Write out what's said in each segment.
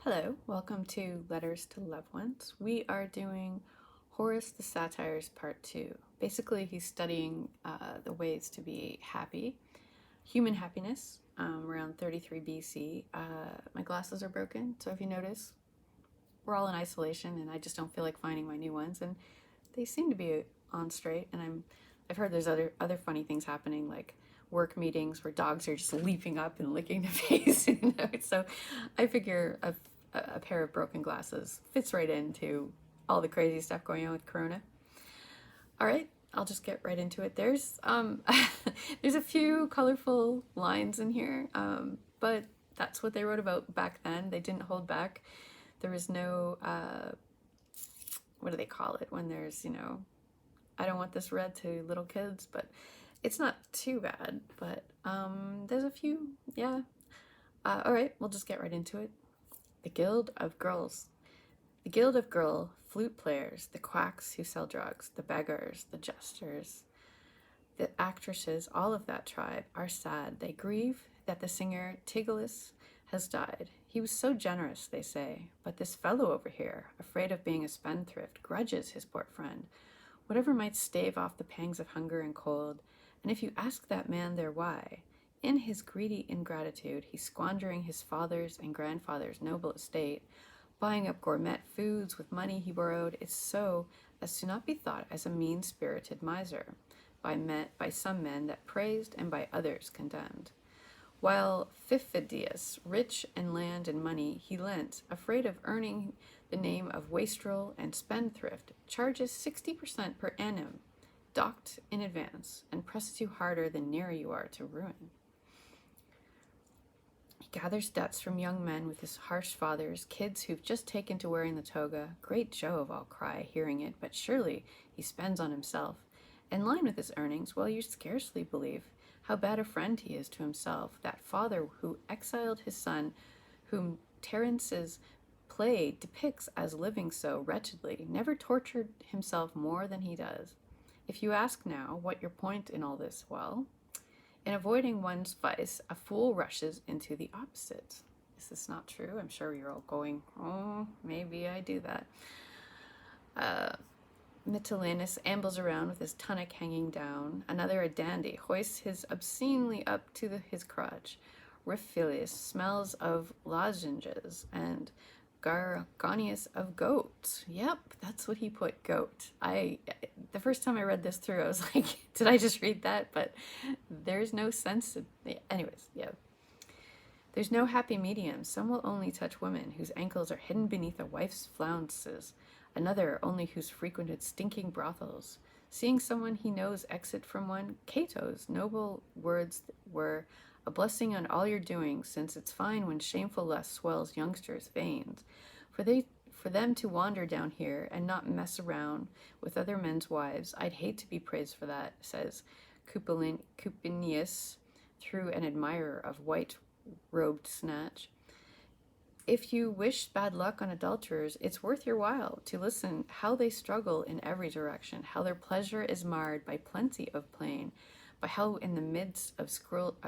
Hello, welcome to Letters to Loved Ones. We are doing Horace the Satires Part 2. Basically, he's studying the ways to be happy, human happiness, around 33 BC. My glasses are broken, so if you notice, we're all in isolation and I just don't feel like finding my new ones. And they seem to be on straight, and I've heard there's other funny things happening, like work meetings where dogs are just leaping up and licking the face. So I figure a pair of broken glasses fits right into all the crazy stuff going on with Corona. All right, I'll just get right into it. There's there's a few colorful lines in here, but that's what they wrote about back then. They didn't hold back. There was no what do they call it when there's, I don't want this read to little kids, but it's not too bad. But there's a few, yeah. All right, we'll just get right into it. The Guild of Girls. The Guild of Girl flute players, the quacks who sell drugs, the beggars, the jesters, the actresses, all of that tribe are sad. They grieve that the singer Tigelus has died. He was so generous, they say, but this fellow over here, afraid of being a spendthrift, grudges his poor friend, whatever might stave off the pangs of hunger and cold. And if you ask that man their why, in his greedy ingratitude, he's squandering his father's and grandfather's noble estate, buying up gourmet foods with money he borrowed. It's so as to not be thought as a mean-spirited miser by some men that praised and by others condemned. While Piphidius, rich in land and money, he lent, afraid of earning the name of wastrel and spendthrift, charges 60% per annum, docked in advance, and presses you harder the nearer you are to ruin. He gathers debts from young men with his harsh fathers, kids who've just taken to wearing the toga. Great Jove, I'll cry, hearing it, but surely he spends on himself. In line with his earnings, well, you scarcely believe how bad a friend he is to himself, that father who exiled his son, whom Terence's play depicts as living so wretchedly, never tortured himself more than he does. If you ask now what your point in all this, well, in avoiding one's vice, a fool rushes into the opposite. Is this not true? I'm sure you're all going, oh, maybe I do that. Mytilenus ambles around with his tunic hanging down. Another, a dandy, hoists his obscenely up to his crotch. Riphelis smells of lozenges, and Gargonius of goat. Yep, that's what he put, goat. The first time I read this through, I was like, did I just read that? But there's no sense. Anyways, yeah. There's no happy medium. Some will only touch women whose ankles are hidden beneath a wife's flounces. Another only who's frequented stinking brothels. Seeing someone he knows exit from one, Cato's noble words were, a blessing on all your doing, since it's fine when shameful lust swells youngsters' veins. For them to wander down here and not mess around with other men's wives, I'd hate to be praised for that, says Cupinius, through an admirer of white-robed snatch. If you wish bad luck on adulterers, it's worth your while to listen how they struggle in every direction, how their pleasure is marred by plenty of pain, by how in the midst of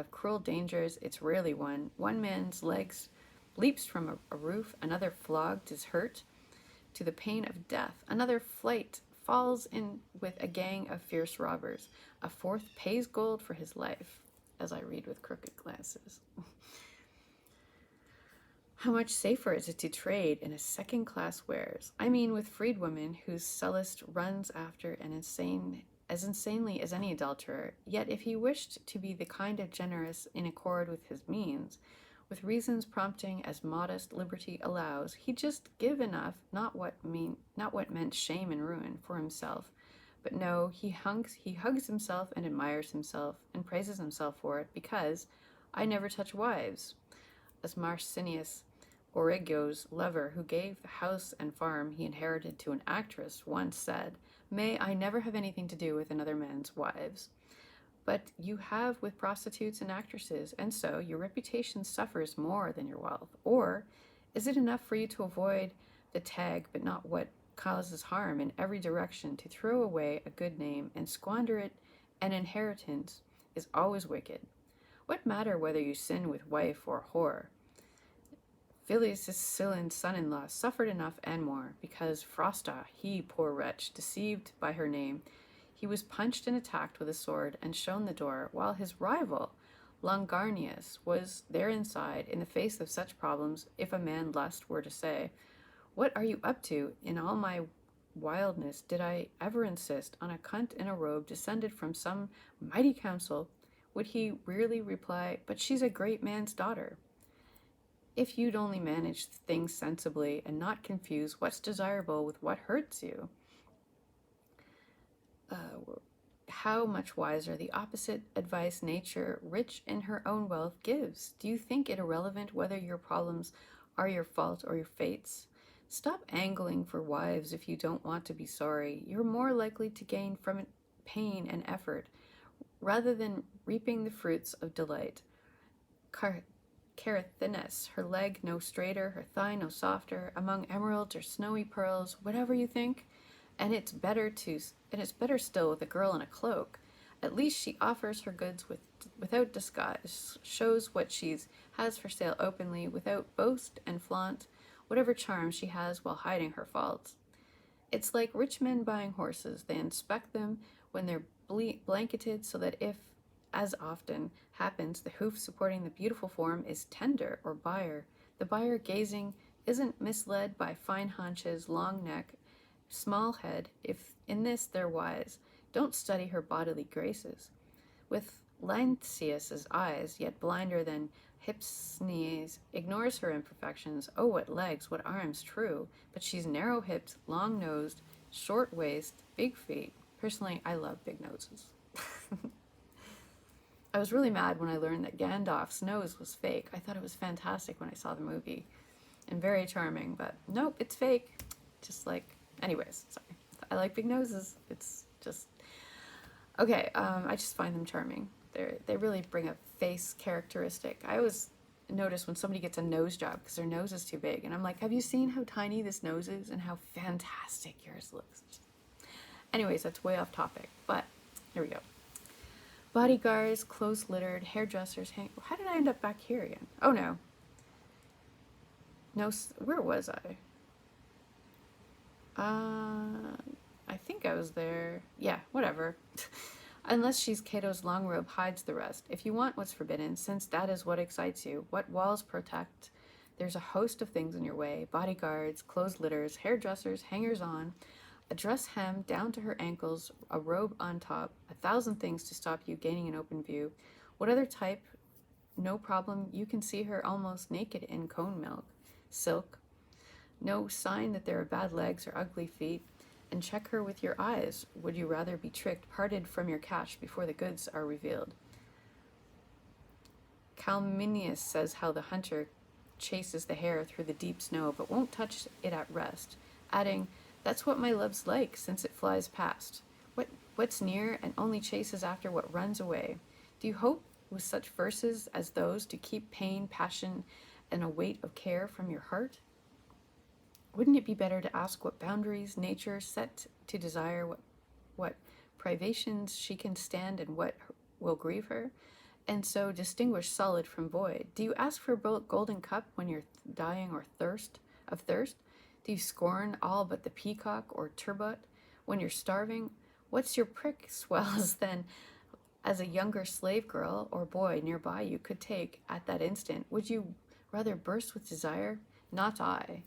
cruel dangers it's rarely won. One man's legs leaps from a roof, another flogged is hurt to the pain of death, another flight falls in with a gang of fierce robbers, a fourth pays gold for his life, as I read with crooked glasses. How much safer is it to trade in a second-class wares? I mean, with freedwomen whose cellist runs after as insanely as any adulterer. Yet if he wished to be the kind of generous in accord with his means, with reasons prompting as modest liberty allows, he'd just give enough, not what meant shame and ruin, for himself. But no, he hugs himself and admires himself and praises himself for it, because I never touch wives, as Marcinius Origo's lover, who gave the house and farm he inherited to an actress, once said, may I never have anything to do with another man's wives. But you have with prostitutes and actresses, and so your reputation suffers more than your wealth. Or is it enough for you to avoid the tag, but not what causes harm in every direction, to throw away a good name and squander it? An inheritance is always wicked. What matter whether you sin with wife or whore? Phyllis' sullen son-in-law suffered enough and more, because Frosta, he, poor wretch, deceived by her name, he was punched and attacked with a sword and shown the door, while his rival, Longarnius, was there inside, in the face of such problems, if a man lust were to say, "What are you up to? In all my wildness did I ever insist on a cunt in a robe descended from some mighty council?" Would he really reply, "But she's a great man's daughter"? If you'd only manage things sensibly and not confuse what's desirable with what hurts you, how much wiser the opposite advice nature, rich in her own wealth, gives. Do you think it irrelevant whether your problems are your fault or your fate's? Stop angling for wives if you don't want to be sorry. You're more likely to gain from it pain and effort, rather than reaping the fruits of delight. Carathines, her leg no straighter, her thigh no softer, among emeralds or snowy pearls, whatever you think. And it's better still with a girl in a cloak. At least she offers her goods without disguise, shows what she has for sale openly, without boast and flaunt, whatever charm she has while hiding her faults. It's like rich men buying horses. They inspect them when they're blanketed, so that if, as often happens, the hoof supporting the beautiful form is tender or buyer, the buyer gazing isn't misled by fine haunches, long neck, small head. If in this they're wise, don't study her bodily graces. With Lancius's eyes, yet blinder than Hypsines, ignores her imperfections. Oh, what legs, what arms, true, but she's narrow-hipped, long-nosed, short waist, big feet. Personally, I love big noses. I was really mad when I learned that Gandalf's nose was fake. I thought it was fantastic when I saw the movie, and very charming, but nope, it's fake. Just like, anyways, sorry. I like big noses. It's just, okay, I just find them charming. They really bring a face characteristic. I always notice when somebody gets a nose job because their nose is too big, and I'm like, have you seen how tiny this nose is and how fantastic yours looks? Anyways, that's way off topic, but here we go. Bodyguards, close littered, hairdressers, how did I end up back here again? Oh no. No, where was I? I think I was there. Yeah, whatever. Unless she's Cato's long robe hides the rest. If you want what's forbidden, since that is what excites you, what walls protect, there's a host of things in your way. Bodyguards, clothes litters, hairdressers, hangers-on, a dress hem down to her ankles, a robe on top, 1,000 things to stop you gaining an open view. What other type? No problem. You can see her almost naked in cone milk. Silk. No sign that there are bad legs or ugly feet. And check her with your eyes. Would you rather be tricked, parted from your cash before the goods are revealed? Calminius says how the hunter chases the hare through the deep snow, but won't touch it at rest, adding, "That's what my love's like, since it flies past. What's near and only chases after what runs away. Do you hope with such verses as those to keep pain, passion, and a weight of care from your heart? Wouldn't it be better to ask what boundaries nature set to desire, what privations she can stand, and what will grieve her, and so distinguish solid from void? Do you ask for a golden cup when you're dying of thirst? Do you scorn all but the peacock or turbot when you're starving? What's your prick swells then, as a younger slave girl or boy nearby you could take at that instant? Would you rather burst with desire? Not I.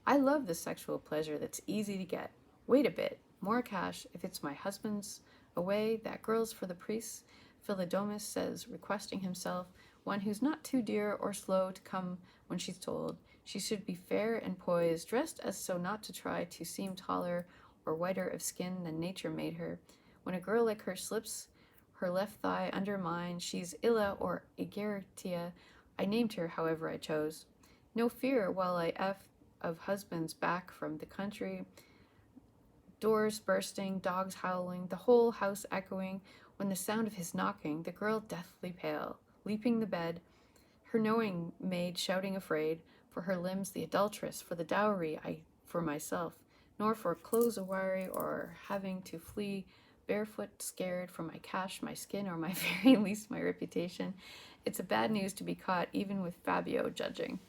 I love the sexual pleasure that's easy to get. Wait a bit. More cash if it's my husband's away. That girl's for the priests. Philodomus says, requesting himself one who's not too dear or slow to come when she's told. She should be fair and poised, dressed as so not to try to seem taller or whiter of skin than nature made her. When a girl like her slips her left thigh under mine, she's Illa or Aegertia. I named her however I chose. No fear while I of husbands back from the country, doors bursting, dogs howling, the whole house echoing, when the sound of his knocking, the girl deathly pale, leaping the bed, her knowing maid shouting afraid, for her limbs the adulteress, for the dowry I for myself, nor for clothes awry, or having to flee barefoot, scared for my cash, my skin, or my very least my reputation. It's a bad news to be caught even with Fabio judging.